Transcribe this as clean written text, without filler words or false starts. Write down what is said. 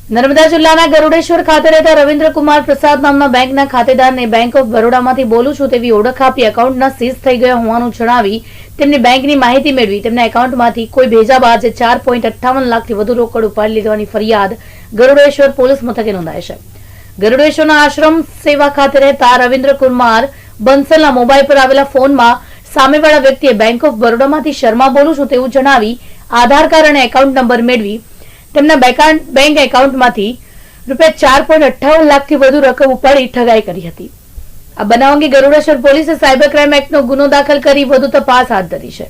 નર્મદા જિલ્લાના ગરુડેશ્વર ખાતે રહેતા રવિન્દ્રકુમાર પ્રસાદ નામના બેંકના ખાતેદારને બેંક ઓફ બરોડામાંથી બોલું છું તેવી ઓળખ આપી એકાઉન્ટના સીઝ થઈ ગયા હોવાનું જણાવી તેમની બેંકની માહિતી મેળવી તેમના એકાઉન્ટમાંથી કોઈ ભેજા બાદ 4.58 લાખથી વધુ રોકડ ઉપાડી લીધવાની ફરિયાદ ગરુડેશ્વર પોલીસ મથકે નોંધાઈ છે। ગરુડેશ્વરના આશ્રમ સેવા ખાતે રહેતા રવિન્દ્રકુમાર બંસલના મોબાઈલ પર આવેલા ફોનમાં સામેવાળા વ્યક્તિએ બેંક ઓફ બરોડામાંથી શર્મા બોલું છું તેવું જણાવી આધાર કાર્ડ અને એકાઉન્ટ નંબર મેળવી તેમના બેંક એકાઉન્ટમાંથી ₹4.58 લાખથી વધુ રકમ ઉપાડી ઠગાઈ કરી હતી। આ બનાવ અંગે ગરુડેશ્વર પોલીસે સાયબર ક્રાઇમ એક્ટનો ગુનો દાખલ કરી વધુ તપાસ હાથ ધરી છે।